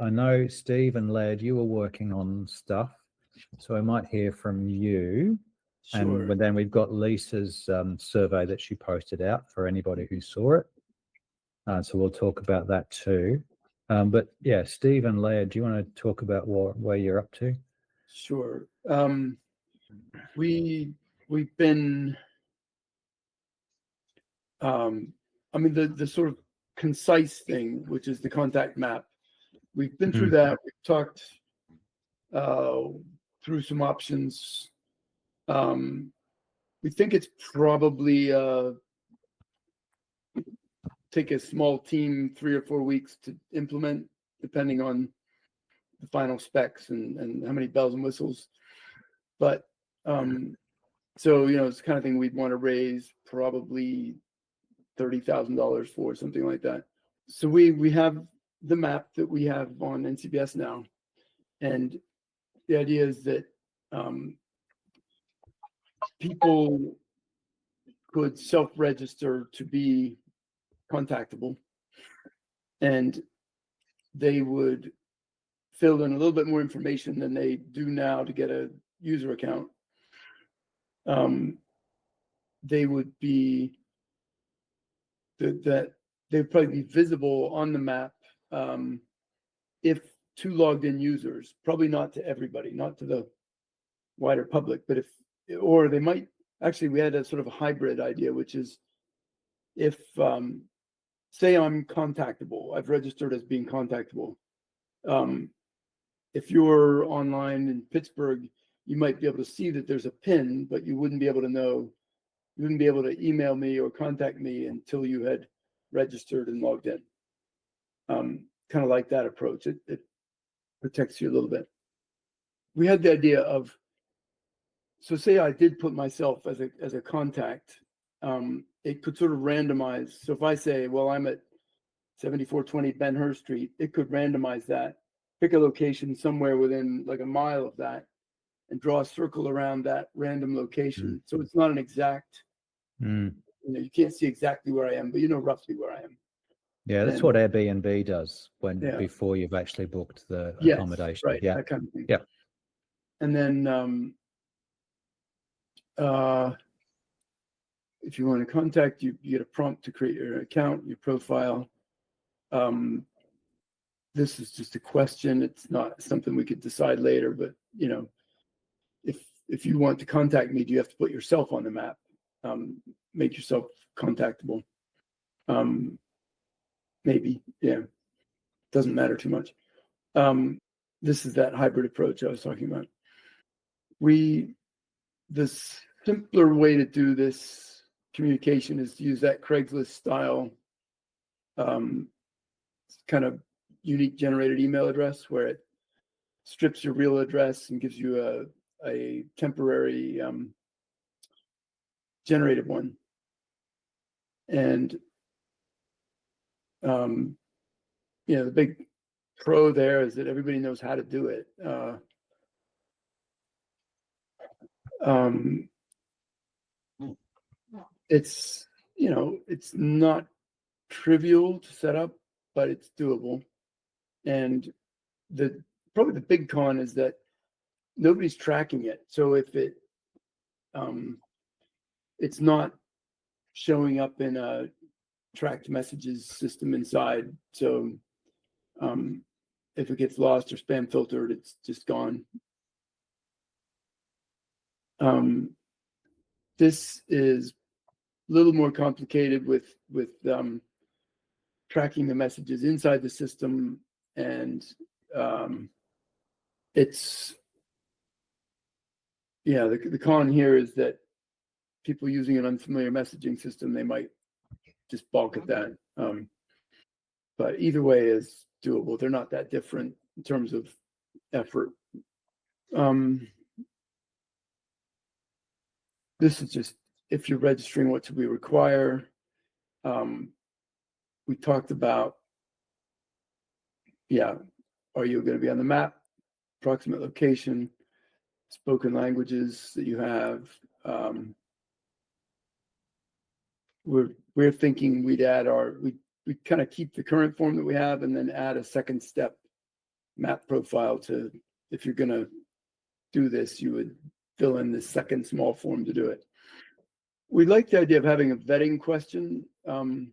I know Steve and Laird, you were working on stuff, so I might hear from you. Sure. And then we've got Lisa's survey that she posted out for anybody who saw it. So we'll talk about that too. But yeah, Steve and Laird, do you want to talk about where you're up to? Sure. We've been, I mean, the sort of concise thing, which is the contact map. We've been through that. We've talked through some options. We think it's probably take a small team 3 or 4 weeks to implement, depending on the final specs and how many bells and whistles. But so it's the kind of thing we'd want to raise probably $30,000 for, something like that. So we have the map that we have on NCBS now, and the idea is that people could self-register to be contactable, and they would fill in a little bit more information than they do now to get a user account. They would be that they would probably be visible on the map if to logged in users, probably not to everybody, not to the wider public, but or they might actually, we had a sort of a hybrid idea, which is if say I'm contactable, I've registered as being contactable. If you're online in Pittsburgh, you might be able to see that there's a pin, but you wouldn't be able to know, you wouldn't be able to email me or contact me until you had registered and logged in. Kind of like that approach. It protects you a little bit. We had the idea of, so say I did put myself as a contact, it could sort of randomize. So if I say, well, I'm at 7420 Ben Hur Street, it could randomize that, pick a location somewhere within like a mile of that, and draw a circle around that random location. So it's not an exact, you can't see exactly where I am, but you know roughly where I am. Yeah, that's what Airbnb does before you've actually booked the accommodation. Right, yeah, that kind of thing. Yeah. And then if you want to contact, you get a prompt to create your account, your profile. This is just a question. It's not something we could decide later, but if you want to contact me, do you have to put yourself on the map? Make yourself contactable. Maybe, yeah. Doesn't matter too much. This is that hybrid approach I was talking about. The simpler way to do this communication is to use that Craigslist style kind of unique generated email address, where it strips your real address and gives you a temporary generated one. And the big pro there is that everybody knows how to do it. It's it's not trivial to set up, but it's doable. And probably the big con is that nobody's tracking it. So if it's not showing up in a tracked messages system inside. So if it gets lost or spam filtered, it's just gone. This is a little more complicated with tracking the messages inside the system, and it's the con here is that people using an unfamiliar messaging system, they might just balk at that. But either way is doable. They're not that different in terms of effort. This is just if you're registering, what should we require? We talked about, are you going to be on the map, approximate location, spoken languages that you have. We're thinking we'd add we kind of keep the current form that we have and then add a second step map profile to, if you're going to do this, you would fill in this second small form to do it. We like the idea of having a vetting question. And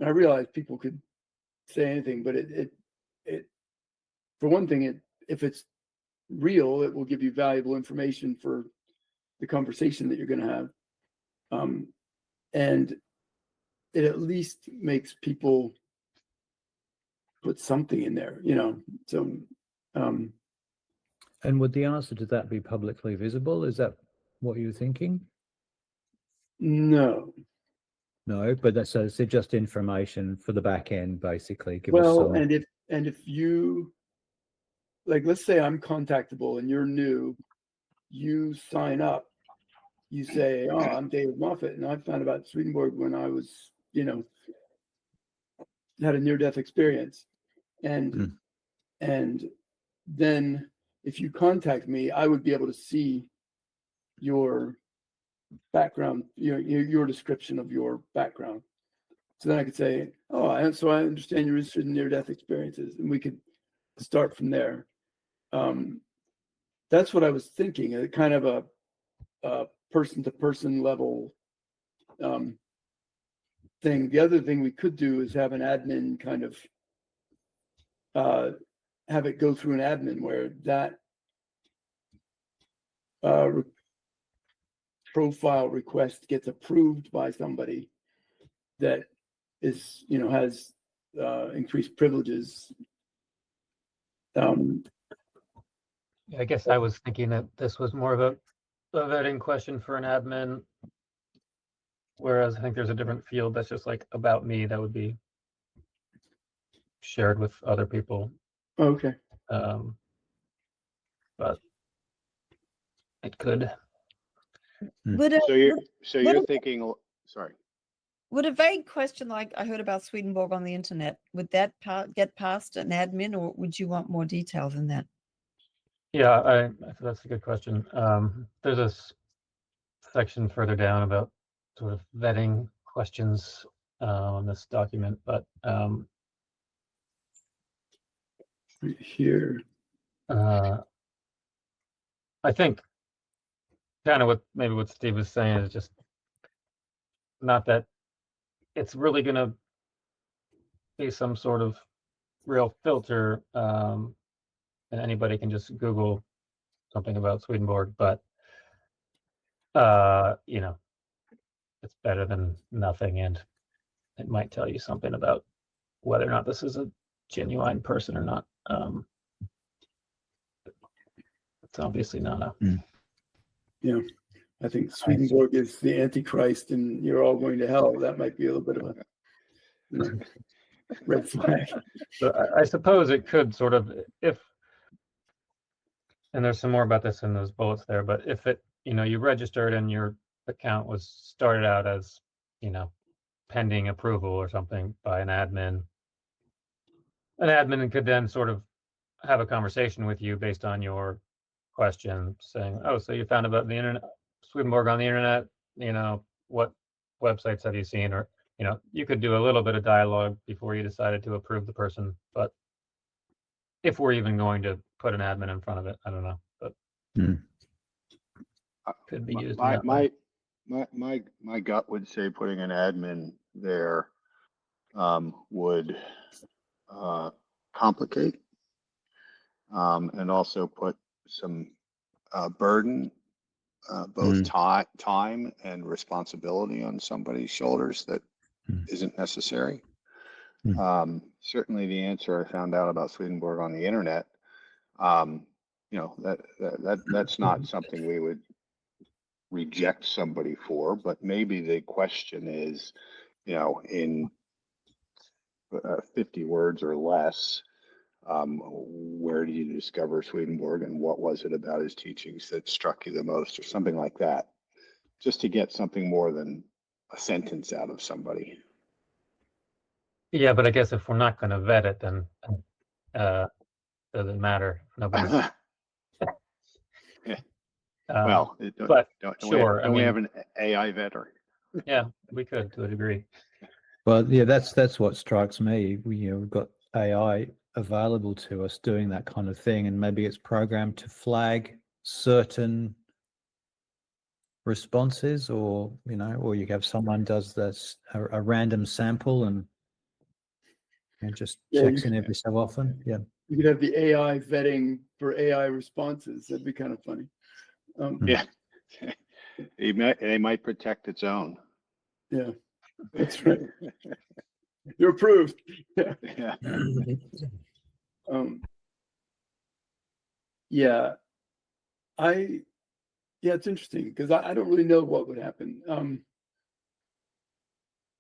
I realize people could say anything, but it for one thing, if it's real, it will give you valuable information for the conversation that you're going to have. And it at least makes people put something in there, so. And would the answer to that be publicly visible? Is that what you're thinking? No, but that's just information for the back end, basically. Well, and if you, like, let's say I'm contactable and you're new, you sign up, you say, oh, I'm David Moffat, and I found about Swedenborg when I was, had a near-death experience. And then if you contact me, I would be able to see your background, your description of your background. So then I could say, oh, so I understand you're interested in near-death experiences, and we could start from there. That's what I was thinking, a kind of a person-to-person level thing. The other thing we could do is have an admin kind of have it go through an admin where that profile request gets approved by somebody that is, has increased privileges. I guess I was thinking that this was more of a vetting question for an admin, whereas I think there's a different field that's just like about me that would be shared with other people. Okay. But it could. So you're thinking, sorry. Would a vague question like I heard about Swedenborg on the internet, would that get past an admin, or would you want more detail than that? Yeah, that's a good question. There's a section further down about sort of vetting questions on this document, but Right here. I think kind of what Steve was saying is just not that it's really going to be some sort of real filter, and anybody can just Google something about Swedenborg, but it's better than nothing, and it might tell you something about whether or not this is a genuine person or not. It's obviously not a. Yeah, I think Swedenborg is the Antichrist, and you're all going to hell. That might be a little bit of a red flag. So I suppose it could sort of, if, and there's some more about this in those bullets there, but if it, you registered and your account was started out as, pending approval or something by an admin could then sort of have a conversation with you based on your question, saying, oh, so you found about the internet, Swedenborg on the internet, what websites have you seen? Or, you could do a little bit of dialogue before you decided to approve the person. But if we're even going to put an admin in front of it, I don't know, but could be used. My gut would say putting an admin there would complicate and also put some burden, both time and responsibility on somebody's shoulders that isn't necessary. Certainly the answer I found out about Swedenborg on the internet, that's not something we would reject somebody for, but maybe the question is, in 50 words or less, where do you discover Swedenborg and what was it about his teachings that struck you the most, or something like that, just to get something more than a sentence out of somebody. Yeah, but I guess if we're not going to vet it, then doesn't matter. Nobody. Yeah. But sure. We have an AI vetter? Yeah, we could to a degree. Well, yeah, that's what strikes me. We've got AI available to us doing that kind of thing, and maybe it's programmed to flag certain responses, or or you have someone does this a random sample and just checks in every so often. Yeah, You could have the AI vetting for AI responses. That'd be kind of funny. Yeah. They might protect its own. Yeah, that's right. You're approved. Yeah. Yeah. Yeah. It's interesting because I don't really know what would happen.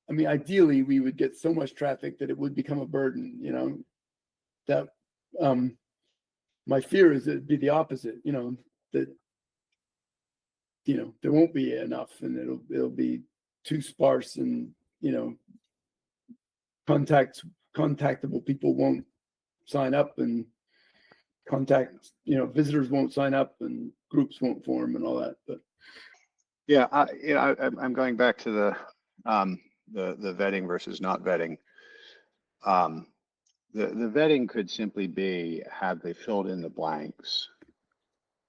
I mean, ideally, we would get so much traffic that it would become a burden, that my fear is it'd be the opposite, that, there won't be enough and it'll be too sparse and, contactable people won't sign up and visitors won't sign up and groups won't form and all that. But yeah, I'm going back to the vetting versus not vetting. The vetting could simply be, have they filled in the blanks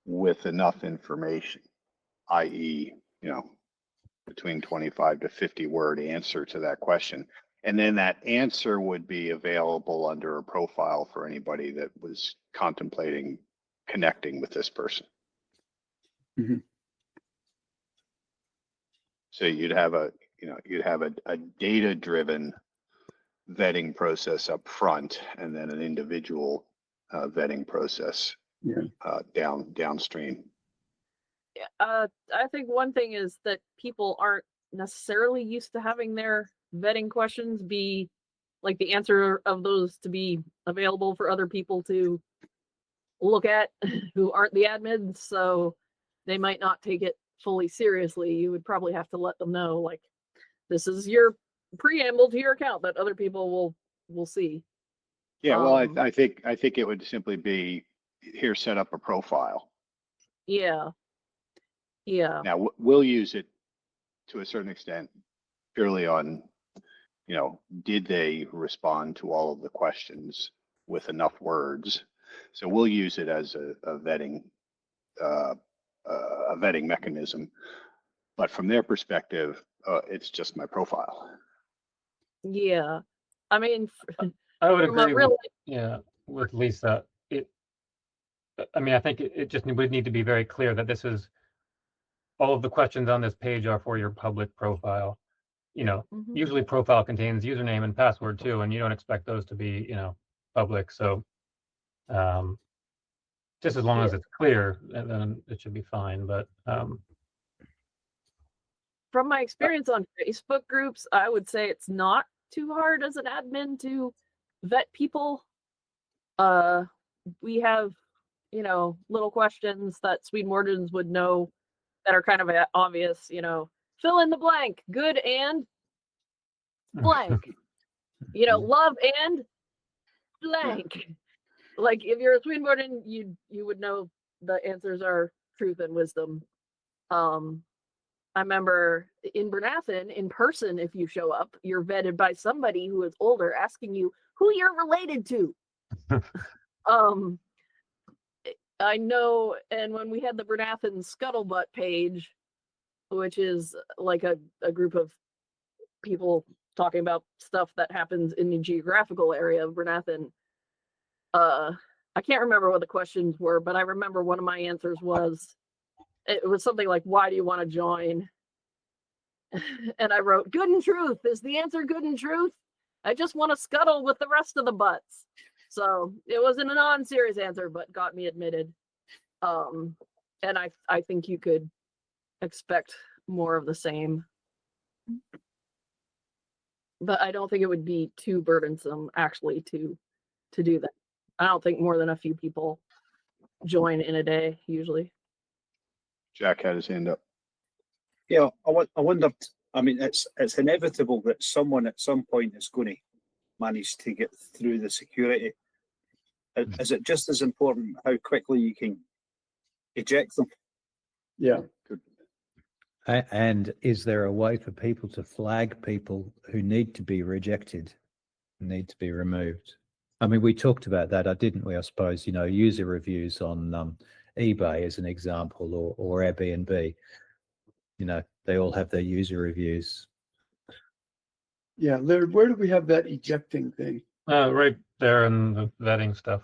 with enough information, i.e., between 25 to 50 word answer to that question. And then that answer would be available under a profile for anybody that was contemplating connecting with this person. Mhm. So you'd have a data-driven vetting process up front, and then an individual vetting process downstream. I think one thing is that people aren't necessarily used to having their vetting questions be like the answer of those to be available for other people to look at who aren't the admins, so they might not take it fully seriously. You would probably have to let them know, like, this is your preamble to your account that other people will see. Yeah, well, I think it would simply be, here, set up a profile. Yeah. Now we'll use it to a certain extent purely on, did they respond to all of the questions with enough words? So we'll use it as a vetting mechanism. But from their perspective, it's just my profile. Yeah. I mean, I would from a agree really, with Lisa. I think it just would need to be very clear that this is, all of the questions on this page are for your public profile. Usually profile contains username and password too, and you don't expect those to be, public. So just as long as it's clear, then it should be fine. But from my experience on Facebook groups, I would say it's not too hard as an admin to vet people. We have, little questions that Swedenborgians would know that are kind of obvious, fill in the blank, good and blank, love and blank. Like, if you're a Swedenborgian, you would know the answers are truth and wisdom. I remember in Bernathen, in person, if you show up, you're vetted by somebody who is older asking you who you're related to. I know, and when we had the Bernathen Scuttlebutt page, which is like a group of people talking about stuff that happens in the geographical area of Bernathen, I can't remember what the questions were, but I remember one of my answers was, it was something like, why do you want to join? And I wrote, good and truth. Is the answer good and truth? I just want to scuttle with the rest of the butts. So it wasn't a non-serious answer, but got me admitted. And I think you could expect more of the same. But I don't think it would be too burdensome, actually, to do that. I don't think more than a few people join in a day, usually. Jack had his hand up. Yeah, I wonder. I mean, it's inevitable that someone at some point is going to manage to get through the security. Is it just as important how quickly you can eject them? Yeah. Good. And is there a way for people to flag people who need to be rejected, need to be removed? I mean, we talked about that, didn't we? I suppose, user reviews on eBay as an example, or Airbnb. They all have their user reviews. Yeah, Laird, where do we have that ejecting thing? Right there in the vetting stuff.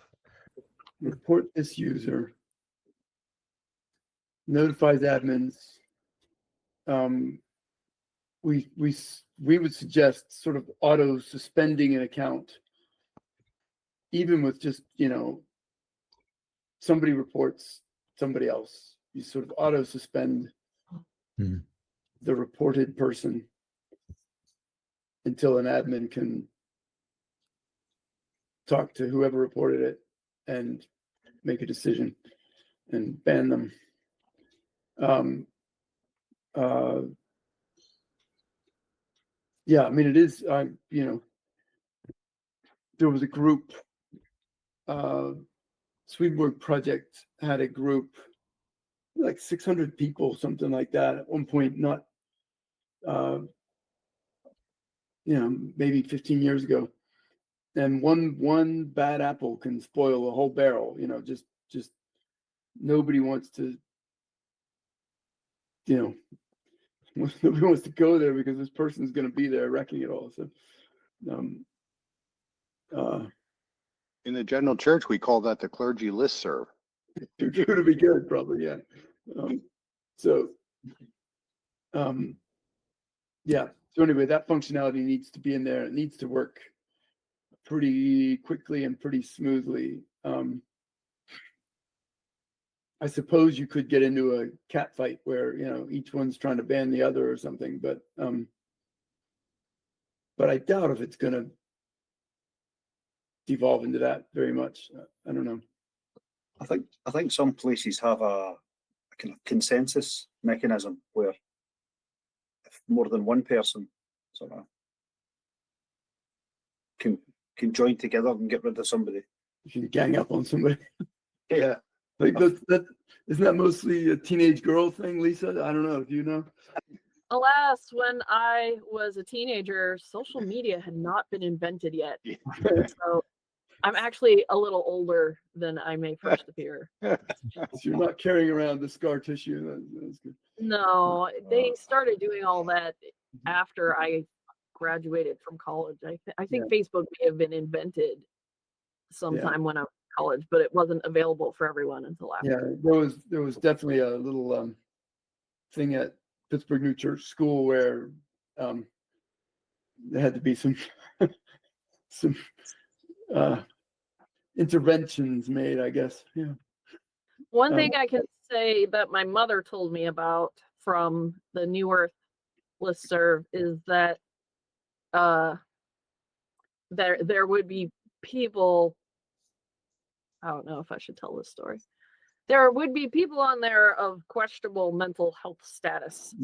Report this user. Notifies admins. We would suggest sort of auto suspending an account, even with just, somebody reports somebody else. You sort of auto suspend the reported person until an admin can talk to whoever reported it and make a decision and ban them. Yeah, I mean, it is, there was a group, Swedenborg Project had a group, like 600 people, something like that at one point, not, maybe 15 years ago. And one bad apple can spoil a whole barrel, just nobody wants to, nobody wants to go there because this person's going to be there wrecking it all. So, in the general church, we call that the clergy listserv. to be good, probably, yeah. Yeah. So anyway, that functionality needs to be in there. It needs to work pretty quickly and pretty smoothly. I suppose you could get into a cat fight where each one's trying to ban the other or something, but I doubt if it's going to devolve into that very much. I don't know. I think some places have a kind of consensus mechanism where if more than one person sort of can join together and get rid of somebody. You can gang up on somebody. Yeah. Like that isn't that mostly a teenage girl thing, Lisa? I don't know. Do you know? Alas, when I was a teenager, social media had not been invented yet. So I'm actually a little older than I may first appear. So you're not carrying around the scar tissue. That's good. No, they started doing all that after I graduated from college. I think Facebook may have been invented sometime when I was in college, but it wasn't available for everyone until after. Yeah, there was definitely a little thing at Pittsburgh New Church School where there had to be some interventions made, I guess. Yeah. One thing I can say that my mother told me about from the New Earth listserv is that there would be people. I don't know if I should tell this story. There would be people on there of questionable mental health status,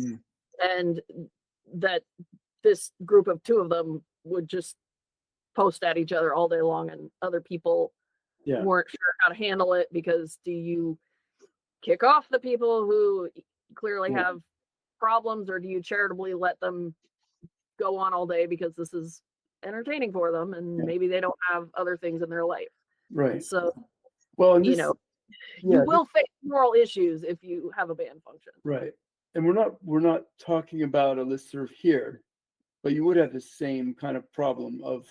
and that this group of two of them would just post at each other all day long, and other people weren't sure how to handle it, because do you kick off the people who clearly have problems, or do you charitably let them go on all day because this is entertaining for them and maybe they don't have other things in their life? Right. So, well, and you will face moral issues if you have a ban function. Right. And we're not talking about a listserv here, but you would have the same kind of problem of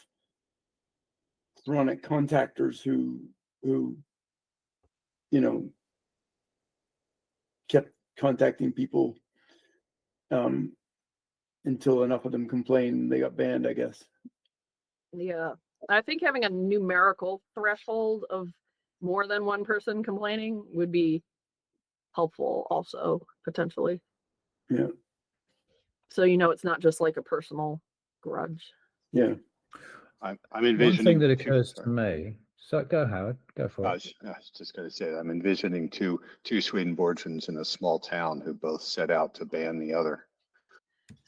chronic contactors who kept contacting people until enough of them complained and they got banned, I guess. Yeah. I think having a numerical threshold of more than one person complaining would be helpful also, potentially. Yeah. So it's not just like a personal grudge. Yeah. I'm envisioning one thing that occurs to me. So go, Howard. Go for it. I was just going to say, I'm envisioning two Swedenborgians in a small town who both set out to ban the other.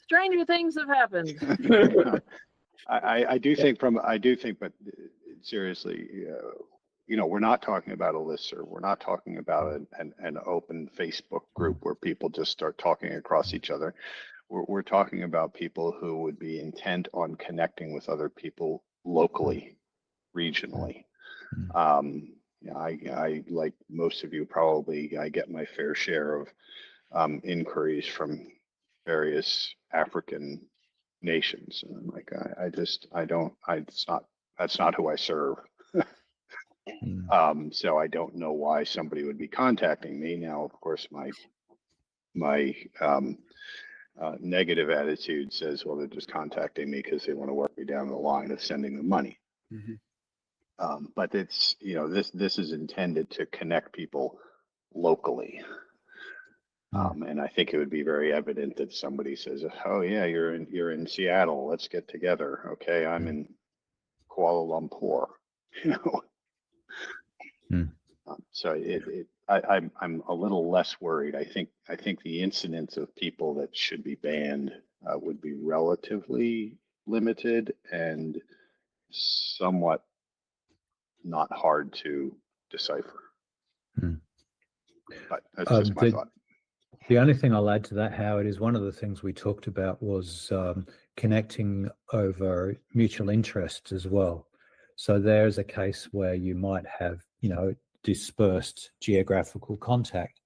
Stranger things have happened. I do think, but seriously, we're not talking about a listserv. We're not talking about an open Facebook group where people just start talking across each other. We're talking about people who would be intent on connecting with other people locally regionally. Mm. Yeah, I like most of you probably, I get my fair share of inquiries from various African nations, and I'm like, that's not who I serve. Mm. So I don't know why somebody would be contacting me. Now, of course, my negative attitude says, well, they're just contacting me because they want to work me down the line of sending them money. Mhm. But it's, this is intended to connect people locally. And I think it would be very evident that somebody says, oh yeah, you're in Seattle, let's get together. Okay, I'm in Kuala Lumpur. Mm. So I'm a little less worried. I think the incidence of people that should be banned would be relatively limited and somewhat not hard to decipher. Mm. But that's just my thought. The only thing I'll add to that, Howard, is one of the things we talked about was connecting over mutual interests as well. So there's a case where you might have, dispersed geographical contact.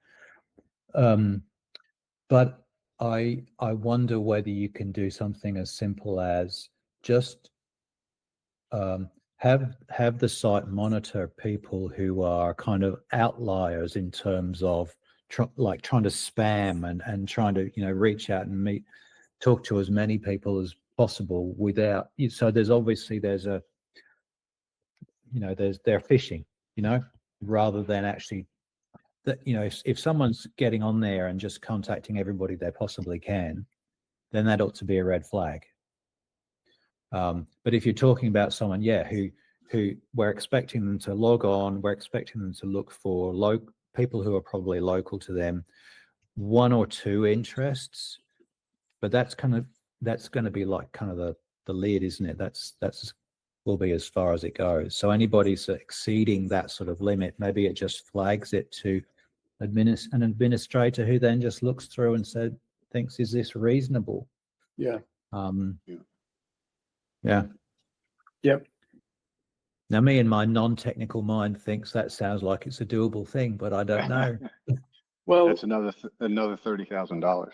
But I wonder whether you can do something as simple as just have the site monitor people who are kind of outliers in terms of trying to spam and trying to reach out and talk to as many people as possible without. So there's a they're phishing, rather than actually that if someone's getting on there and just contacting everybody they possibly can, then that ought to be a red flag. But if you're talking about someone, who we're expecting them to log on, we're expecting them to look for people who are probably local to them, one or two interests, but that's going to be like kind of the lid, isn't it? That's will be as far as it goes. So anybody's exceeding that sort of limit, maybe it just flags it to an administrator who then just looks through and thinks, is this reasonable? Yeah. Yeah. Yep. Now, me in my non-technical mind thinks that sounds like it's a doable thing, but I don't know. Well, That's another $30,000.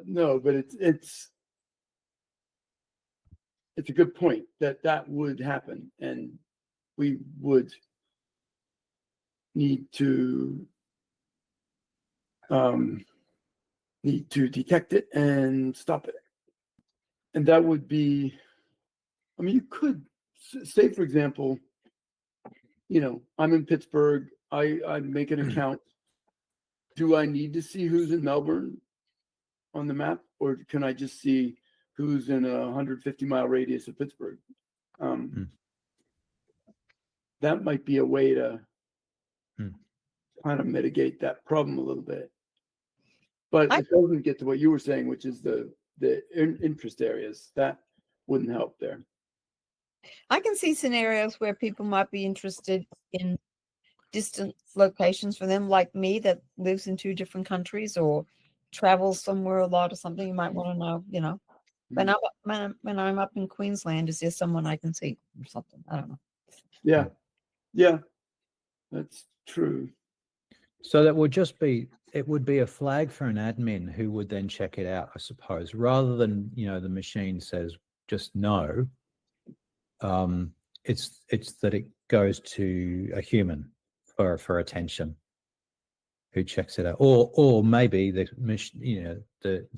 No, but it's a good point that would happen, and we would need to detect it and stop it. And that would be, you could say, for example, I'm in Pittsburgh. I make an account. Do I need to see who's in Melbourne on the map, or can I just see who's in a 150-mile radius of Pittsburgh? That might be a way to kind of mitigate that problem a little bit. But it doesn't get to what you were saying, which is the interest areas. That wouldn't help there. I can see scenarios where people might be interested in distant locations for them, like me that lives in 2 different countries or travels somewhere a lot or something. You might want to know, when I'm up in Queensland, is there someone I can see or something? I don't know. Yeah, that's true. So that would it would be a flag for an admin who would then check it out, I suppose, rather than, the machine says just no. It's that it goes to a human for attention who checks it out, or maybe the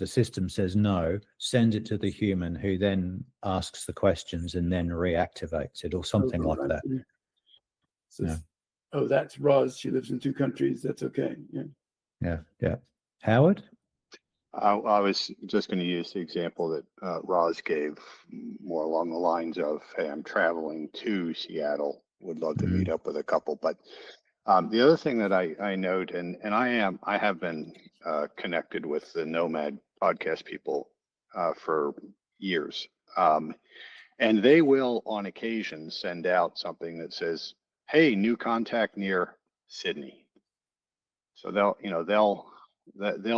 system says no, sends it to the human who then asks the questions and then reactivates it or something like that. So, oh, that's Roz. She lives in 2 countries. That's okay. Yeah. Howard? I was just going to use the example that Roz gave, more along the lines of, hey, I'm traveling to Seattle, would love to meet up with a couple. But the other thing that I note, and I have been connected with the Nomad podcast people for years. And they will on occasion send out something that says, hey, new contact near Sydney. So they'll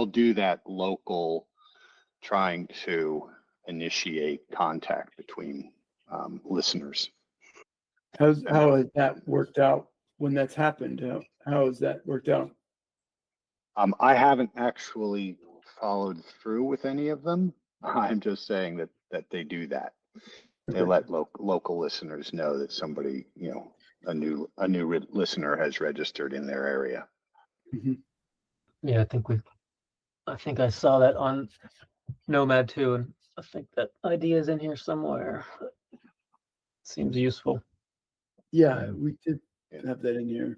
do that local, trying to initiate contact between listeners. How has that worked out when that's happened? How has that worked out? I haven't actually followed through with any of them. I'm just saying that they do that. They Okay. let local listeners know that somebody, a new listener has registered in their area. Mhm. Yeah, I think I saw that on Nomad too, and I think that idea is in here somewhere. Seems useful. Yeah, we did have that in here.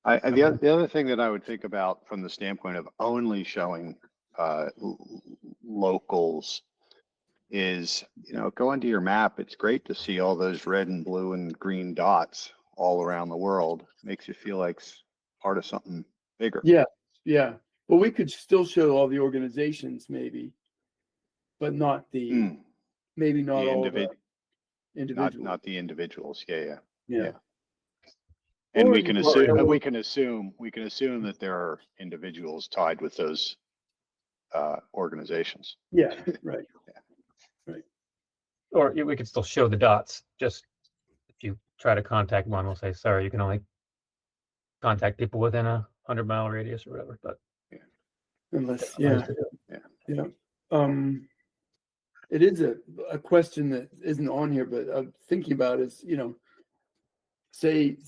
The other thing that I would think about from the standpoint of only showing locals is, go into your map. It's great to see all those red and blue and green dots all around the world. Makes you feel like part of something bigger. Yeah, yeah. Well, we could still show all the organizations maybe, but not maybe not all the individuals. Not the individuals. Yeah. Yeah. And Or we you can could assume show- we can assume that there are individuals tied with those organizations. Yeah, right. Or we could still show the dots. Just if you try to contact one, we'll say, sorry, you can only contact people within 100-mile radius or whatever. But Unless, ways yeah, to do it. yeah. It is a question that isn't on here, but I'm thinking about is, say,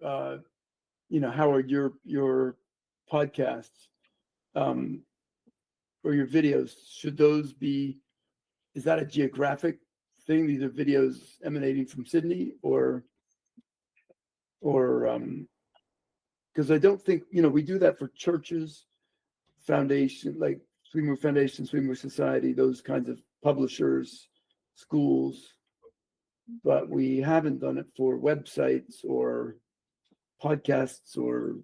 Howard, your podcasts, or your videos, should those be, is that a geographic thing? These are videos emanating from Sydney or because I don't think, we do that for churches, foundation, like Swedenborg Foundation, Swedenborg Society, those kinds of publishers, schools, but we haven't done it for websites or podcasts or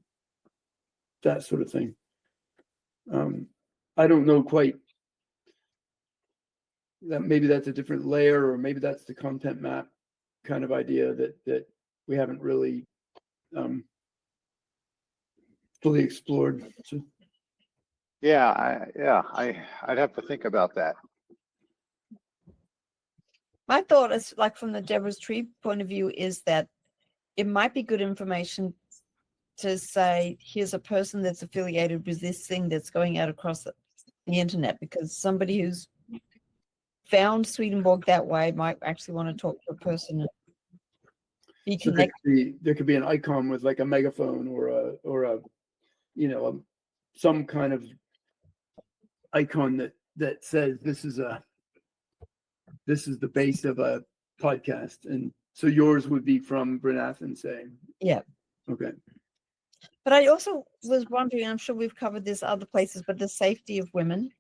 that sort of thing. I don't know quite that maybe that's a different layer, or maybe that's the content map kind of idea that we haven't really fully explored. So, I'd have to think about that. My thought is, like, from the Deborah's Tree point of view, is that it might be good information to say, here's a person that's affiliated with this thing that's going out across the internet, because somebody who's found Swedenborg that way might actually want to talk to a person and be so connected. there could be an icon with like a megaphone or a some kind of icon that says this is the base of a podcast, and so yours would be from Brynathan, say. Yeah. Okay. But I also was wondering, I'm sure we've covered this other places, but the safety of women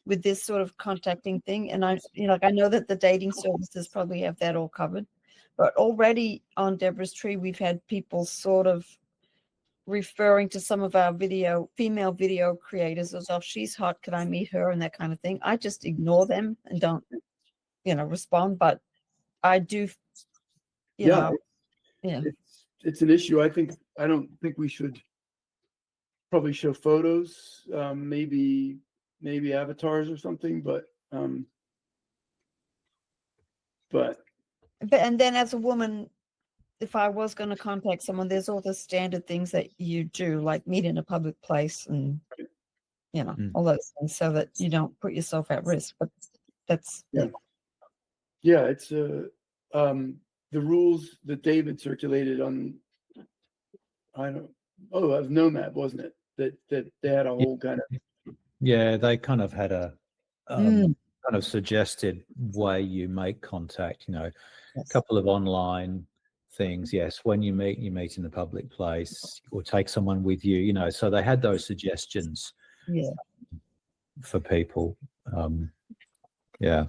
with this sort of contacting thing. And I know that the dating services probably have that all covered, but already on Deborah's Tree, we've had people sort of referring to some of our female video creators as, oh, she's hot, could I meet her, and that kind of thing. I just ignore them and don't, respond, but I do, Yeah. yeah. It's an issue. I don't think we should probably show photos, maybe avatars or something, but and then as a woman, if I was going to contact someone, there's all the standard things that you do, like meet in a public place and all those things, so that you don't put yourself at risk. But that's it's the rules that David circulated on, that was Nomad, wasn't it? That they had a whole kind of. Yeah, they kind of had a kind of suggested way you make contact, a couple of online things. Yes, when you meet in a public place, or take someone with you, so they had those suggestions for people. Yeah.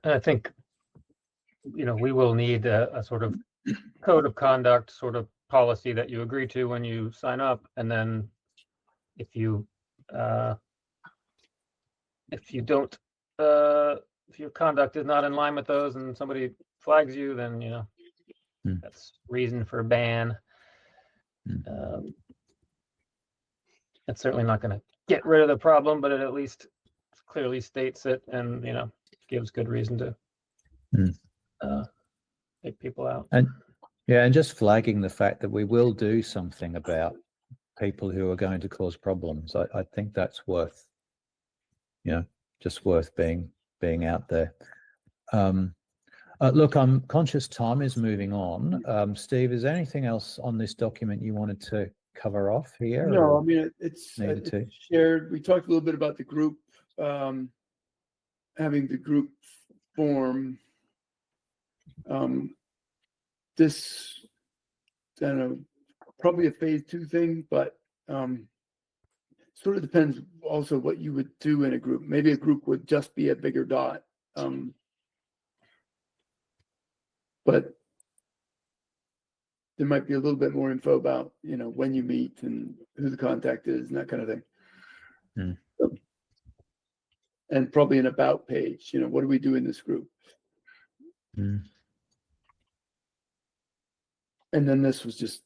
And I think, we will need a sort of code of conduct, sort of policy that you agree to when you sign up. And then if you don't, if your conduct is not in line with those and somebody flags you, then, that's reason for a ban. It's certainly not going to get rid of the problem, but it at least clearly states it. And, gives good reason to Hmm. take people out. And yeah, and just flagging the fact that we will do something about people who are going to cause problems. I think that's worth, just worth being out there. Look, I'm conscious time is moving on. Steve, is there anything else on this document you wanted to cover off here? No, or I mean, it's needed to? shared. We talked a little bit about the group, having the group form. This, I don't know, probably a phase 2 thing, but sort of depends also what you would do in a group. Maybe a group would just be a bigger dot. But there might be a little bit more info about, when you meet and who the contact is and that kind of thing. Hmm. And probably an about page, what do we do in this group? Hmm. And then this was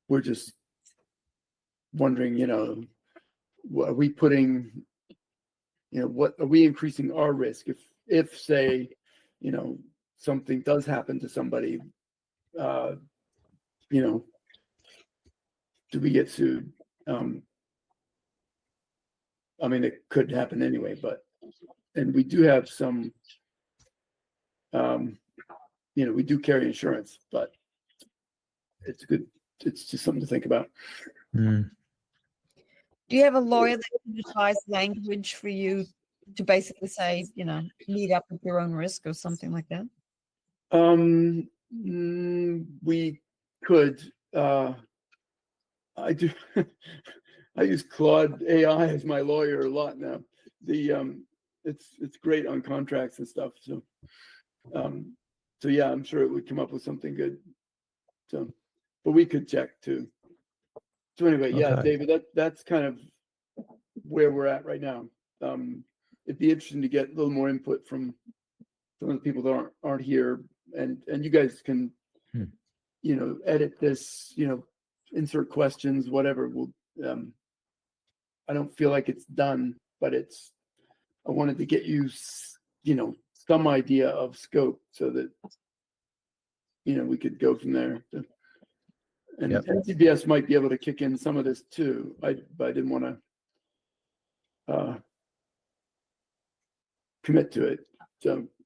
we're just wondering, what are we putting, what are we increasing our risk if say, something does happen to somebody, do we get sued? I mean, it could happen anyway, and we do have some, we do carry insurance, but it's good. It's just something to think about. Hmm. Do you have a lawyer that can utilize language for you to basically say, meet up with your own risk or something like that? We could. I do. I use Claude AI as my lawyer a lot now. It's great on contracts and stuff. So yeah, I'm sure it would come up with something good. So, but we could check too. So anyway, yeah, Okay. David, that's kind of where we're at right now. It'd be interesting to get a little more input from some of the people that aren't here, and you guys can, edit this, insert questions, whatever. We'll. I don't feel like it's done, but I wanted to get you, some idea of scope so that, we could go from there. And Yep. NCBS might be able to kick in some of this too. But I didn't want to commit to it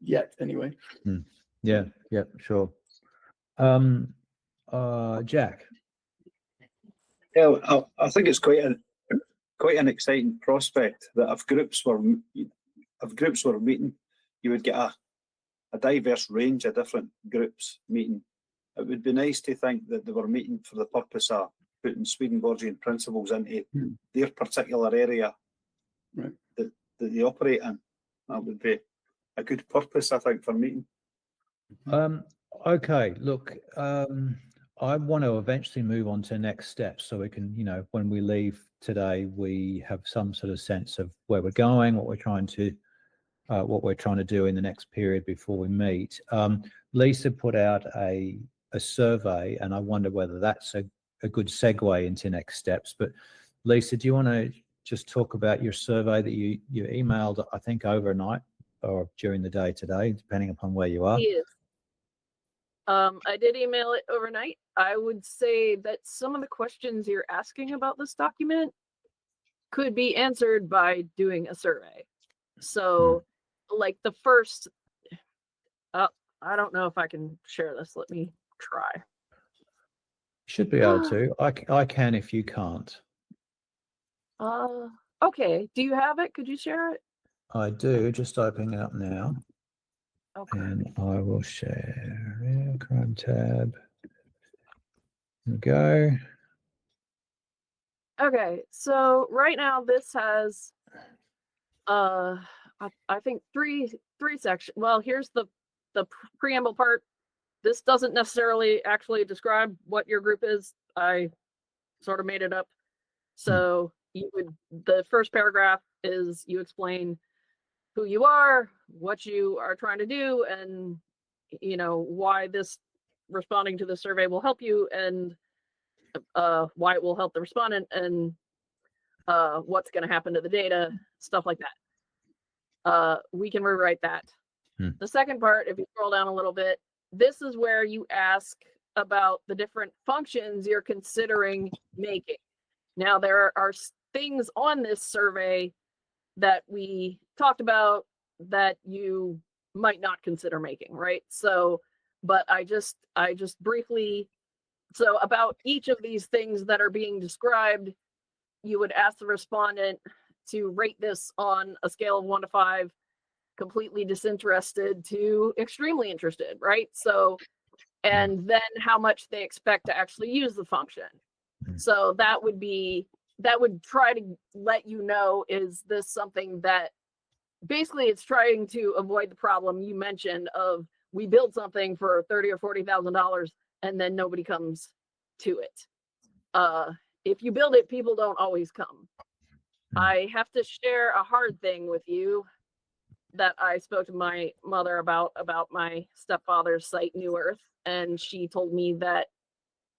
yet anyway. Yeah, sure. Jack. Yeah, I think it's quite an exciting prospect that if groups were meeting, you would get a diverse range of different groups meeting. It would be nice to think that they were meeting for the purpose of putting Swedenborgian principles into their particular area that they operate in. That would be a good purpose, I think, for meeting. Okay, look, I want to eventually move on to next steps so we can, when we leave today, we have some sort of sense of where we're going, what we're trying to do in the next period before we meet. Lisa put out a survey, and I wonder whether that's a good segue into next steps. But Lisa, do you want to just talk about your survey that you emailed, I think, overnight or during the day today, depending upon where you are? Yes. I did email it overnight. I would say that some of the questions you're asking about this document could be answered by doing a survey. So like the first, I don't know if I can share this. Let me try. Should be able to. I can if you can't. Okay. Do you have it? Could you share it? I do. Just opening it up now. Okay. And I will share. Yeah, Chrome tab. There we go. Okay. So right now this has, I think three sections. Well, here's the preamble part. This doesn't necessarily actually describe what your group is. I sort of made it up. So the first paragraph is you explain who you are, what you are trying to do, and why this responding to the survey will help you, and why it will help the respondent, and what's going to happen to the data, stuff like that. we can rewrite that. Hmm. The second part, if you scroll down a little bit, this is where you ask about the different functions you're considering making. Now, there are things on this survey that we talked about that you might not consider making, right? So, but I just briefly, so about each of these things that are being described, you would ask the respondent to rate this on a scale of 1 to 5, completely disinterested to extremely interested, right? So, and then how much they expect to actually use the function. So that would try to let you know, is this something that basically it's trying to avoid the problem you mentioned of we build something for $30,000 or $40,000 and then nobody comes to it. If you build it, people don't always come. I have to share a hard thing with you that I spoke to my mother about my stepfather's site, New Earth, and she told me that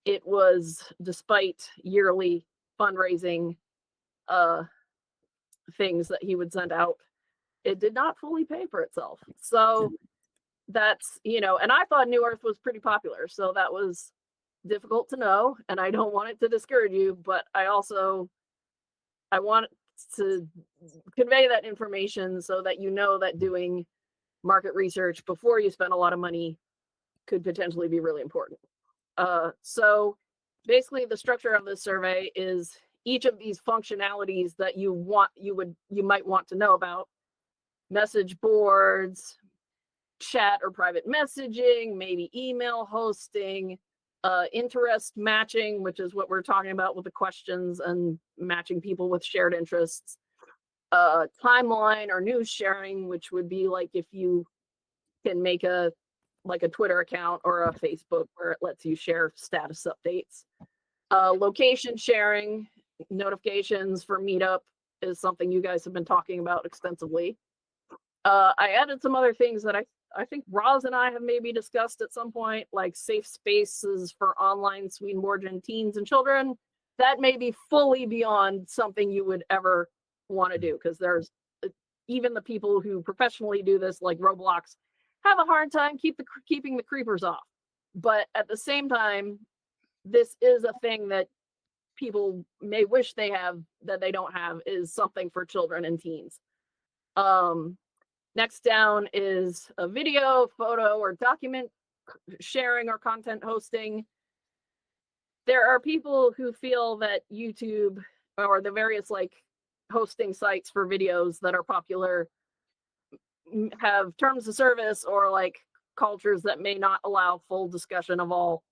it was, despite yearly fundraising things that he would send out, it did not fully pay for itself. So that's, and I thought New Earth was pretty popular, so that was difficult to know, and I don't want it to discourage you, but I want to convey that information so that you know that doing market research before you spend a lot of money could potentially be really important. So basically the structure of this survey is each of these functionalities that you might want to know about: message boards, chat or private messaging, maybe email hosting, interest matching, which is what we're talking about with the questions and matching people with shared interests, timeline or news sharing, which would be like if you can make a Twitter account or a Facebook where it lets you share status updates. Location sharing, notifications for Meetup is something you guys have been talking about extensively. I added some other things that I think Roz and I have maybe discussed at some point, like safe spaces for online Swedenborgian teens and children. That may be fully beyond something you would ever want to do, because there's even the people who professionally do this, like Roblox, have a hard time keeping the creepers off. But at the same time, this is a thing that people may wish they have that they don't have, is something for children and teens. Next down is a video, photo, or document sharing or content hosting. There are people who feel that YouTube or the various hosting sites for videos that are popular have terms of service or cultures that may not allow full discussion of all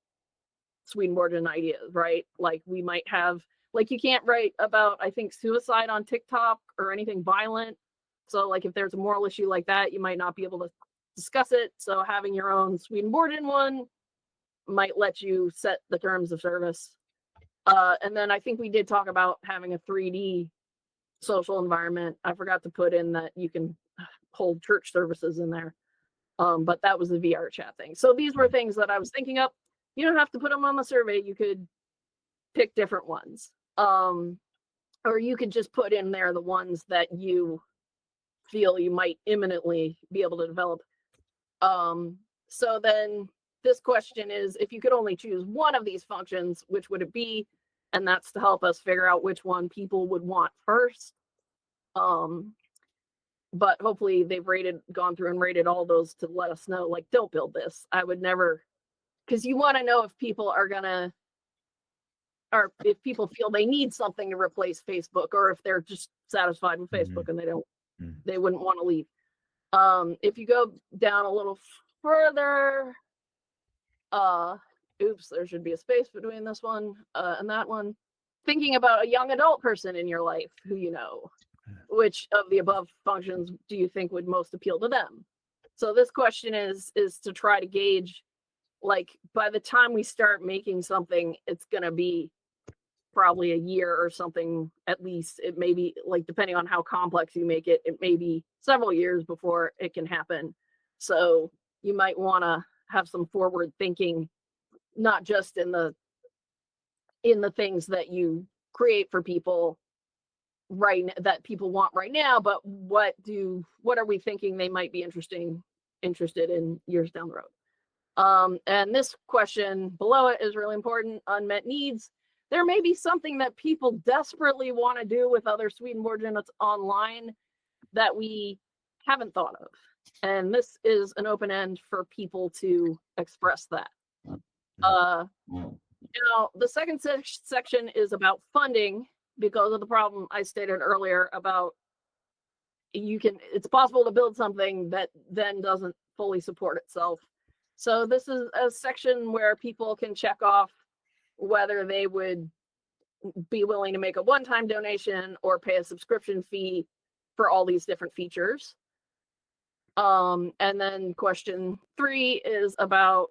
Swedenborgian ideas, right? Like we might have, you can't write about, I think, suicide on TikTok or anything violent. So if there's a moral issue like that, you might not be able to discuss it. So having your own Swedenborgian one might let you set the terms of service. And then I think we did talk about having a 3D social environment. I forgot to put in that you can hold church services in there. But that was the VR chat thing. So these were things that I was thinking up. You don't have to put them on the survey. You could pick different ones. Or you could just put in there the ones that you feel you might imminently be able to develop. So then this question is, if you could only choose one of these functions, which would it be? And that's to help us figure out which one people would want first. But hopefully they've gone through and rated all those to let us know, don't build this. I would never, because you want to know if people are gonna, or if people feel they need something to replace Facebook, or if they're just satisfied with Facebook and they wouldn't want to leave. If you go down a little further, oops, there should be a space between this one and that one. Thinking about a young adult person in your life who you know, which of the above functions do you think would most appeal to them? So this question is to try to gauge, by the time we start making something, it's going to be probably a year or something at least. It may be, depending on how complex you make it, it may be several years before it can happen. So you might want to have some forward thinking, not just in the things that you create for people, that people want right now, but what are we thinking they might be interested in years down the road? And this question below it is really important. Unmet needs. There may be something that people desperately want to do with other Swedenborgian that's online that we haven't thought of. And this is an open end for people to express that. Now, the second section is about funding, because of the problem I stated earlier about it's possible to build something that then doesn't fully support itself. So this is a section where people can check off whether they would be willing to make a one-time donation or pay a subscription fee for all these different features. And then question 3 is about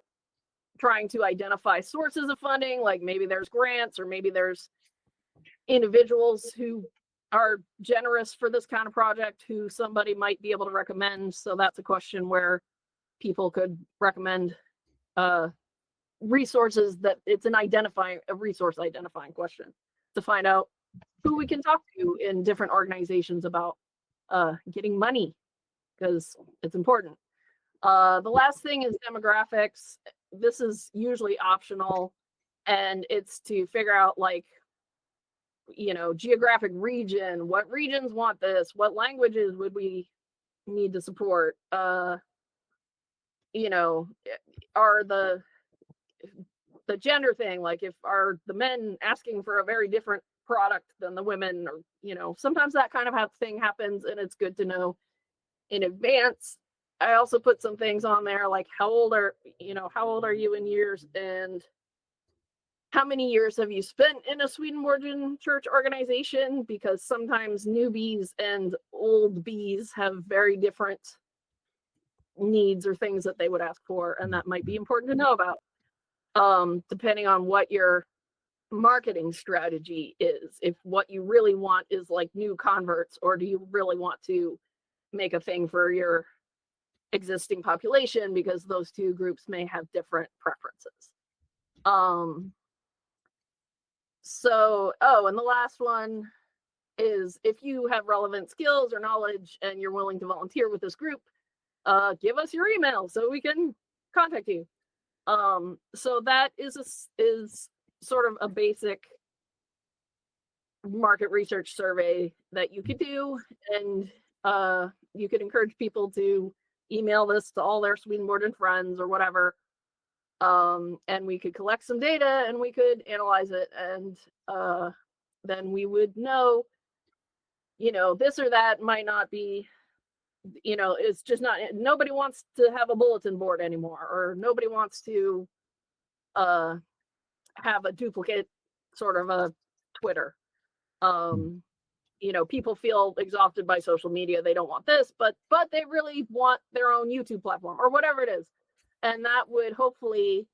trying to identify sources of funding, like maybe there's grants or maybe there's individuals who are generous for this kind of project who somebody might be able to recommend. So that's a question where people could recommend resources. That it's a resource identifying question to find out who we can talk to in different organizations about getting money, because it's important. The last thing is demographics. This is usually optional, and it's to figure out, like, geographic region, what regions want this, what languages would we need to support, are the gender thing, like if are the men asking for a very different product than the women, or sometimes that kind of thing happens, and it's good to know in advance. I also put some things on there like how old are you in years, and how many years have you spent in a Swedenborgian church organization, because sometimes newbies and old bees have very different needs or things that they would ask for, and that might be important to know about, depending on what your marketing strategy is. If what you really want is like new converts, or do you really want to make a thing for your existing population, because those two groups may have different preferences. And the last one is, if you have relevant skills or knowledge and you're willing to volunteer with this group, give us your email so we can contact you. So that is sort of a basic market research survey that you could do, and you could encourage people to email this to all their Swedenborgian friends or whatever. And we could collect some data and we could analyze it, and then we would know, this or that might not be, it's just not, nobody wants to have a bulletin board anymore, or nobody wants to have a duplicate sort of a Twitter. People feel exhausted by social media. They don't want this, but they really want their own YouTube platform or whatever it is. And that would hopefully,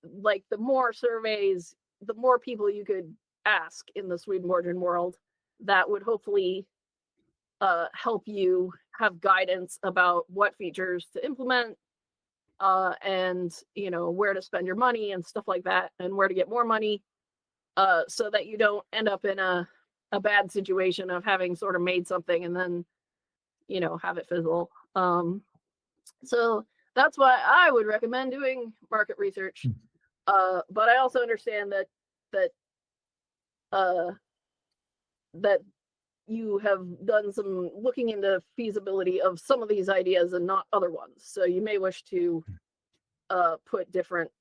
like, the more surveys, the more people you could ask in the Swedenborgian world, that would hopefully help you have guidance about what features to implement, and where to spend your money and stuff like that, and where to get more money, so that you don't end up in a bad situation of having sort of made something and then have it fizzle. So that's why I would recommend doing market research. But I also understand that you have done some looking into feasibility of some of these ideas and not other ones. So you may wish to put different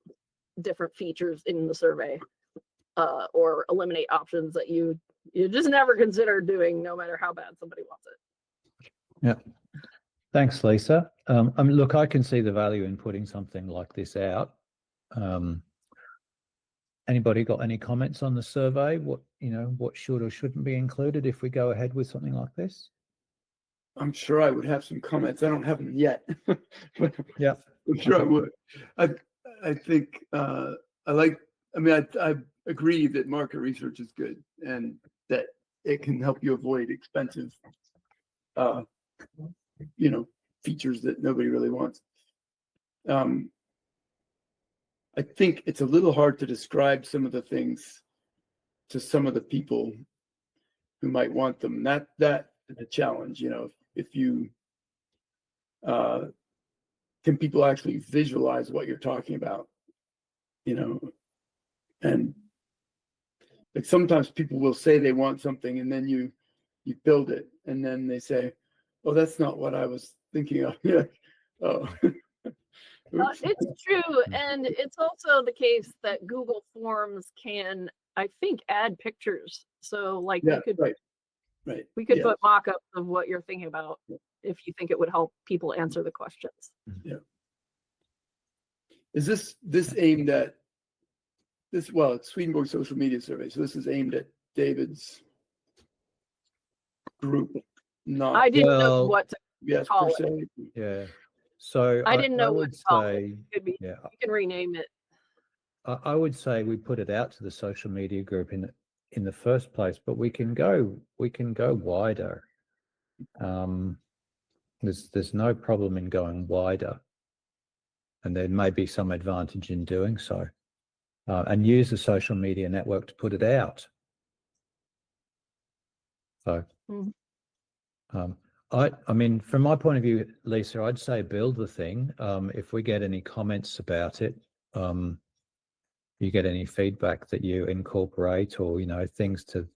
features in the survey, or eliminate options that you just never consider doing, no matter how bad somebody wants it. Yeah. Thanks, Lisa. Look, I can see the value in putting something like this out. Anybody got any comments on the survey? What should or shouldn't be included if we go ahead with something like this? I'm sure I would have some comments. I don't have them yet. But yeah, I'm sure I would. I think I agree that market research is good, and that it can help you avoid expensive features that nobody really wants. I think it's a little hard to describe some of the things to some of the people who might want them. That is the challenge, you know, if you can people actually visualize what you're talking about, you know, and like sometimes people will say they want something and then you build it and then they say, oh, that's not what I was thinking of. Yeah. Oh. It's true, and it's also the case that Google Forms can, I think, add pictures. So, like, Yeah, we could right. we could Yeah. put mock-ups of what you're thinking about if you think it would help people answer the questions. Is this aimed at this? Well, it's Swedenborg social media survey, so this is aimed at David's group, not I didn't know Well, what to yes call per it. se. yeah. So I didn't know what would to call it. say, Could be. yeah, You can rename it. I would say we put it out to the social media group in the first place, but we can go wider. There's no problem in going wider, and there may be some advantage in doing so, and use the social media network to put it out. So, I mean, from my point of view, Lisa, I'd say build the thing. If we get any comments about it, you get any feedback that you incorporate, or, you know, things to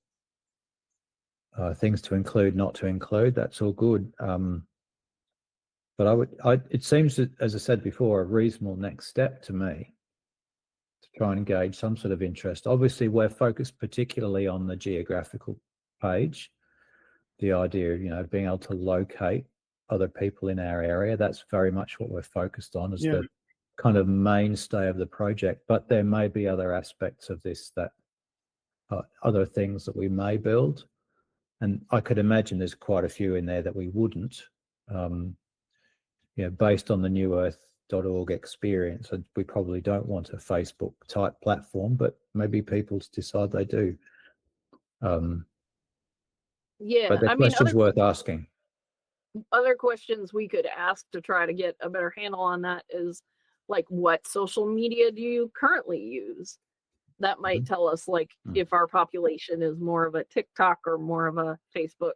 include, not to include, that's all good. But it seems that, as I said before, a reasonable next step to me to try and engage some sort of interest. Obviously, we're focused particularly on the geographical page. The idea of, you know, being able to locate other people in our area, that's very much what we're focused on as the kind of mainstay of the project. But there may be other aspects of this that other things that we may build. And I could imagine there's quite a few in there that we wouldn't, you know, based on the newearth.org experience. We probably don't want a Facebook type platform, but maybe people decide they do. Yeah, But the I mean, question's worth asking. other questions we could ask to try to get a better handle on that is, like, what social media do you currently use? That might tell us, like, if our population is more of a TikTok or more of a Facebook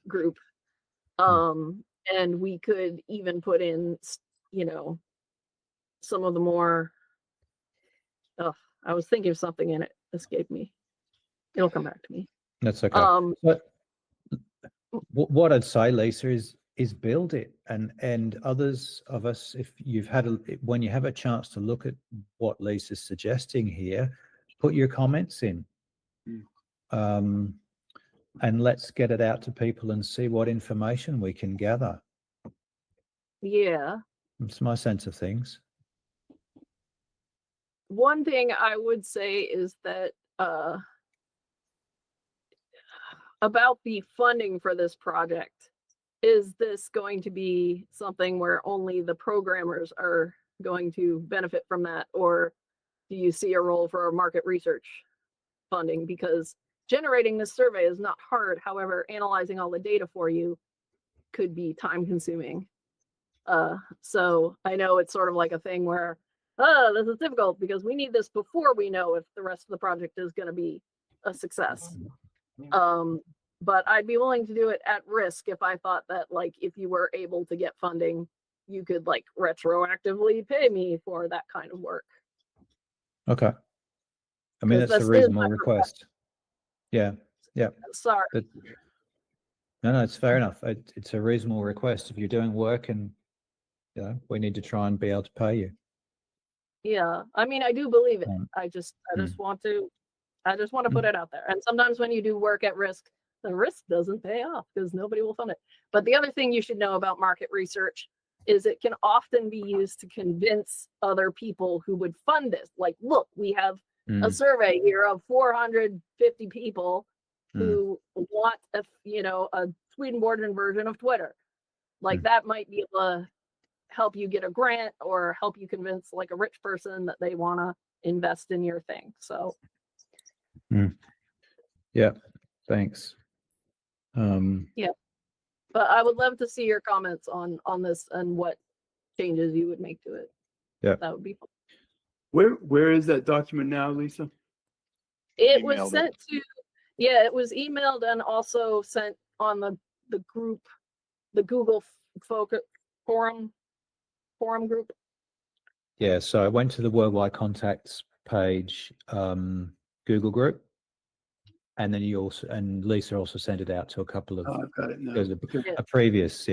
group. And we could even put in, you know, some of the more, I was thinking of something and it escaped me. It'll come back to me. That's okay. But what I'd say, Lisa, is build it, and others of us, if you've had when you have a chance to look at what Lisa's suggesting here, put your comments in, and let's get it out to people and see what information we can gather. Yeah. It's my sense of things. One thing I would say is that about the funding for this project, is this going to be something where only the programmers are going to benefit from that, or do you see a role for market research funding? Because generating this survey is not hard. However, analyzing all the data for you could be time consuming. So I know it's sort of like a thing where, this is difficult because we need this before we know if the rest of the project is going to be a success. But I'd be willing to do it at risk if I thought that, like, if you were able to get funding, you could, like, retroactively pay me for that kind of work. Okay. I mean, that's a reasonable request. Yeah. Sorry. But no, it's fair enough. It's a reasonable request if you're doing work, and, you know, we need to try and be able to pay you. Yeah, I mean, I do believe it. I just want to put it out there. And sometimes when you do work at risk, the risk doesn't pay off because nobody will fund it. But the other thing you should know about market research is it can often be used to convince other people who would fund this. Like, look, we have a survey here of 450 people who want a Swedenborg version of Twitter. Like, that might be able to help you get a grant or help you convince, like, a rich person that they want to invest in your thing. So yeah, thanks. Yeah, but I would love to see your comments on this and what changes you would make to it. Yeah, that would be fun. Where is that document now, Lisa? It was sent to Yeah, it was emailed and also sent on the group, the Google forum group. Yeah, so I went to the Worldwide Contacts page, Google group, and then and Lisa also sent it out to a couple of, I've got it now. there's Okay. a previous,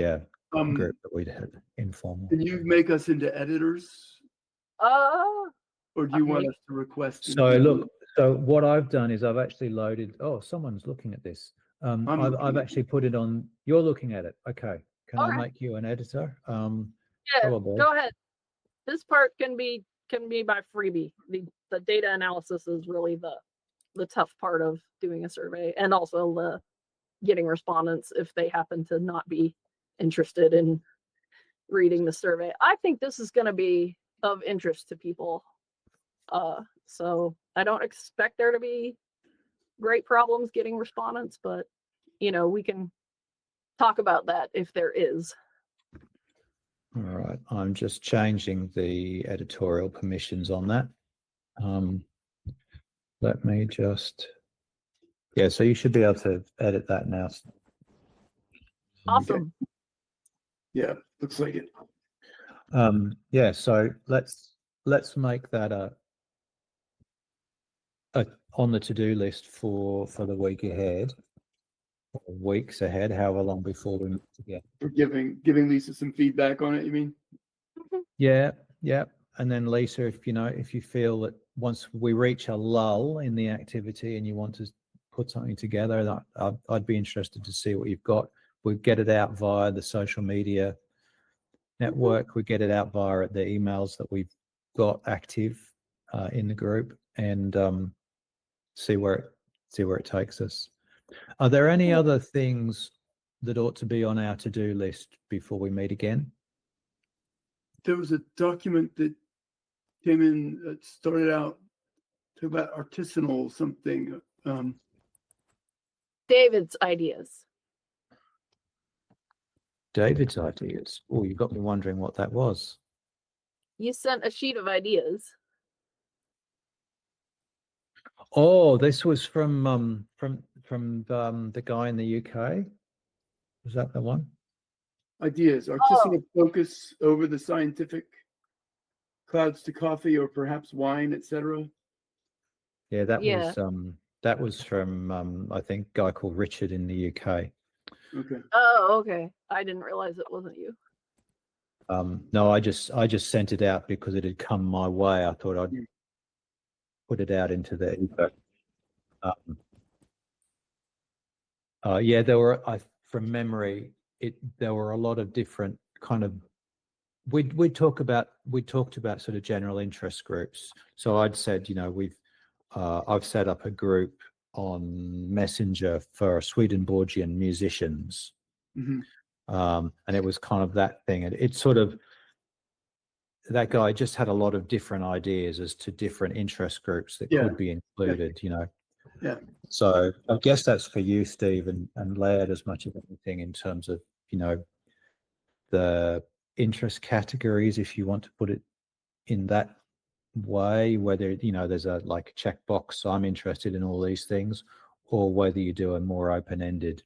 Um, group that we'd had informal. Can you make us into editors, or do you want maybe. us to request? So into- look, so what I've done is I've actually loaded, oh, someone's looking at this. I'm I've looking at actually put it on, you're looking at it. Okay. Can I Okay. make you an editor? Yeah, Probably. go ahead. This part can be by freebie. The data analysis is really the tough part of doing a survey, and also the getting respondents if they happen to not be interested in reading the survey. I think this is going to be of interest to people. So I don't expect there to be great problems getting respondents, but we can talk about that if there is. All right, I'm just changing the editorial permissions on that. Let me just, yeah, so you should be able to edit that now. Awesome. Yeah, looks like it. Yeah, so let's make that on the to-do list for the week ahead, or weeks ahead, however long before we meet again. For giving Lisa some feedback on it, you mean? Yeah, yeah. And then Lisa, if you feel that once we reach a lull in the activity and you want to put something together, I'd be interested to see what you've got. We'll get it out via the social media network. We get it out via the emails that we've got active in the group, and see where it takes us. Are there any other things that ought to be on our to-do list before we meet again? There was a document that came in that started out about artisanal something. David's ideas. David's ideas. Oh, you got me wondering what that was. You sent a sheet of ideas. Oh, this was from the guy in the UK. Was that the one? Ideas, artisanal focus over the scientific, clouds to coffee, or perhaps wine, etc. Yeah, that Yeah. was from I think a guy called Richard in the UK. Okay. Oh, okay. I didn't realize it wasn't you. No, I just sent it out because it had come my way. I thought I'd put it out into the ether. Yeah, there were, from memory, there were a lot of different kind of. We talked about sort of general interest groups. So I'd said, I've set up a group on Messenger for Swedenborgian musicians. Mhm. And it was kind of that thing. And it's sort of, that guy just had a lot of different ideas as to different interest groups that could be included, Yeah. So I guess that's for you, Steve, and Laird, as much of anything in terms of, the interest categories, if you want to put it in that way, whether, there's a checkbox, I'm interested in all these things, or whether you do a more open-ended,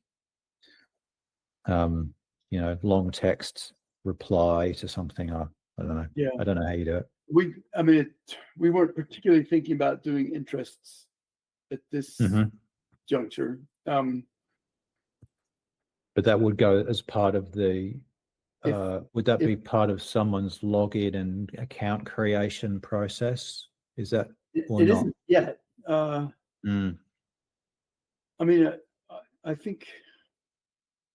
long text reply to something. I don't know. Yeah. I don't know how you do it. We weren't particularly thinking about doing interests at this juncture. But that would go as part of the, would that be part of someone's login and account creation process? Is that or it not? isn't yet. I think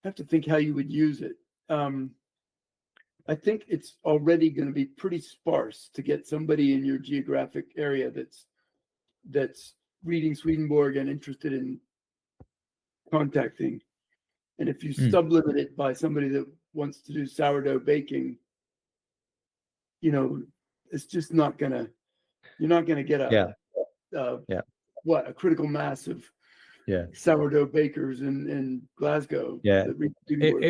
I have to think how you would use it. I think it's already going to be pretty sparse to get somebody in your geographic area that's reading Swedenborg and interested in contacting. And if you sublimit it by somebody that wants to do sourdough baking, it's just not gonna. You're not gonna get a critical mass of sourdough bakers in Glasgow. Yeah, that read Swedenborg.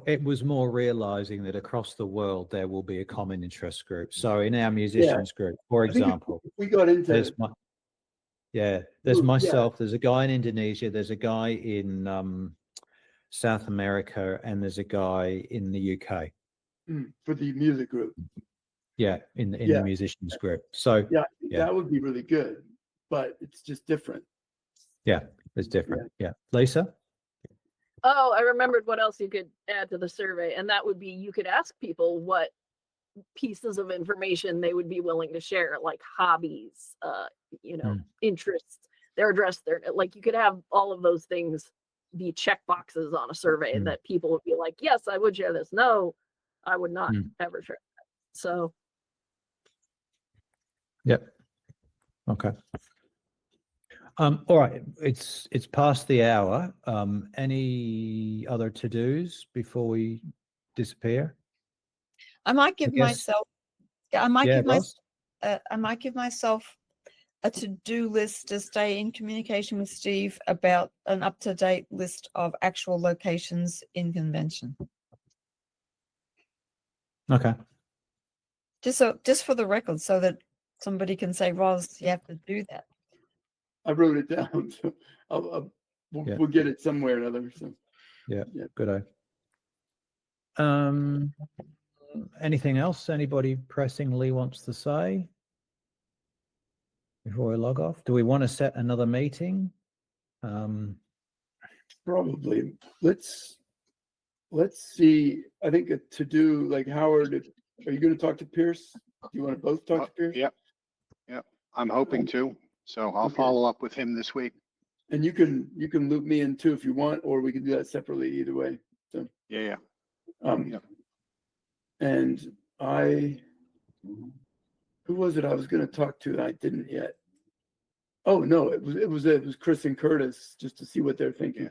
it was more realizing that across the world there will be a common interest group. So in our musicians group, for example, if we got into Yeah, there's Ooh, yeah. myself. There's a guy in Indonesia. There's a guy in South America, and there's a guy in the UK. For the music group. Yeah, in the Yeah. musicians group. So Yeah, I think Yeah. that would be really good, but it's just different. it's different. Yeah, Lisa. Oh, I remembered what else you could add to the survey, and that would be you could ask people what pieces of information they would be willing to share, like hobbies, interests, their address, their like you could have all of those things be check boxes on a survey that people would be like, yes, I would share this. No, I would not ever share that. So Yep. Okay. All right. It's past the hour. Any other to-dos before we disappear? I might give guess- myself. I might Yeah, give my. Ross? I might give myself a to-do list to stay in communication with Steve about an up-to-date list of actual locations in convention. Okay. Just for the record, so that somebody can say, Roz, you have to do that. I wrote it down, so we'll get it somewhere or another. So Good. Anything else anybody pressingly wants to say before we log off? Do we want to set another meeting? probably let's see. I think a to-do, like Howard, are you going to talk to Pierce? Do you want to both talk to Pierce? Yep. I'm hoping to. So I'll Okay. follow up with him this week. And you can loop me in too if you want, or we can do that separately. Either way. So Yeah. Yep. And who was it I was going to talk to and I didn't yet? Oh no, it was Chris and Curtis, just to see what they're thinking.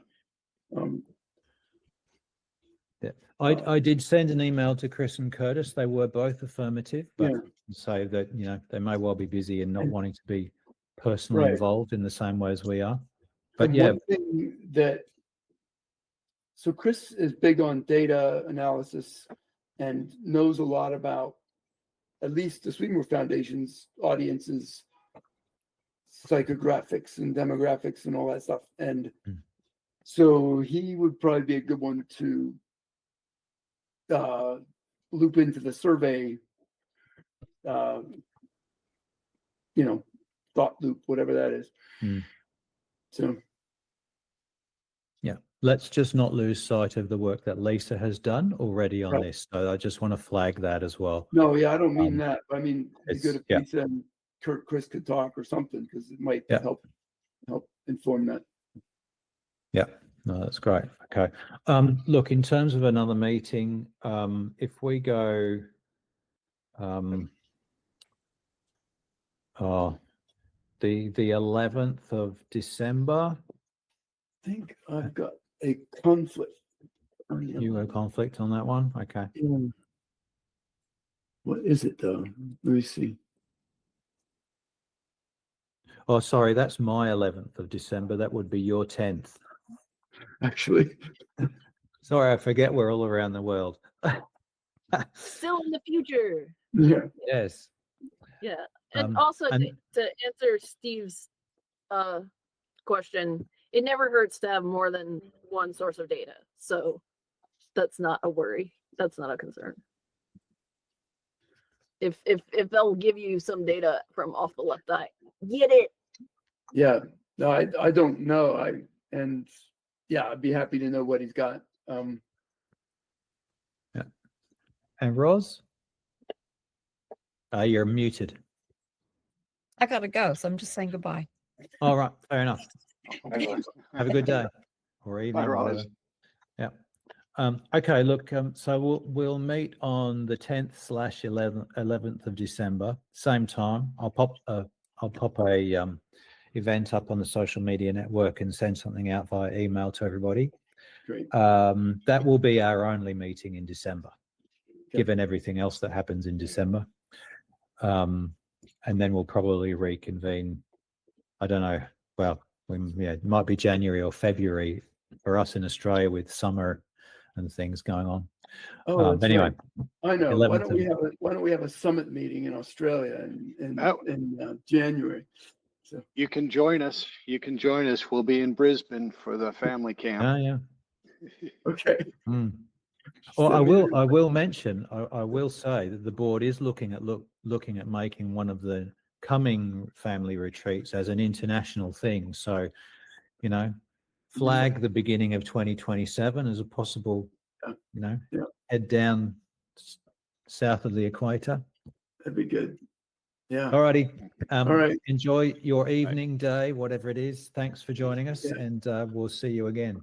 I did send an email to Chris and Curtis. They were both affirmative, but say that they may well be busy and not wanting to be personally Right. involved in the same way as we are. But And one thing so Chris is big on data analysis and knows a lot about at least the Swedenborg Foundation's audiences, psychographics and demographics and all that stuff. And so he would probably be a good one to loop into the survey, thought loop, whatever that is. So let's just not lose sight of the work that Lisa has done already on Right. this. So I just want to flag that as well. no, I don't mean that. I mean, it'd be good if yeah. Lisa and Chris could talk or something, because it might Yeah. help inform that. No, that's great. Okay. Look, in terms of another meeting, if we go, the 11th of December, I think I've got a conflict. you got a conflict on that one? Okay. What is it though? Let me see. Oh, sorry, that's my 11th of December. That would be your 10th. Actually, Sorry, I forget we're all around the world. still in the future. yeah. Yes. Yeah. And Um, also and- to answer Steve's question, it never hurts to have more than one source of data. So that's not a worry. That's not a concern. If they'll give you some data from off the left eye, get it. Yeah. No, I don't know. I'd be happy to know what he's got. And Roz? You're muted. I gotta go, so I'm just saying goodbye. All right, fair enough. Have a good day or evening. Bye, or Roz. whatever. Yeah. Okay. Look. So we'll meet on the 10th/11th of December, same time. I'll pop a event up on the social media network and send something out via email to everybody. Great. That will be our only meeting in December, Okay. given everything else that happens in December. And then we'll probably reconvene. I don't know. Well, it might be January or February for us in Australia with summer and things going on. Oh, that's anyway, right. I know. 11th Why don't we have a summit meeting in Australia in January? So You can join us. You can join us. We'll be in Brisbane for the family camp. Ah, yeah. okay. Mm. Well, Send me your- I will mention, I will say that the board is looking at making one of the coming family retreats as an international thing. So, you know, flag the beginning of 2027 as a possible, Yeah. you know, Yeah. head down south of the equator. That'd be good. Yeah. All righty. All right. Enjoy your evening, day, whatever it is. Thanks for joining us, Yeah. and we'll see you again.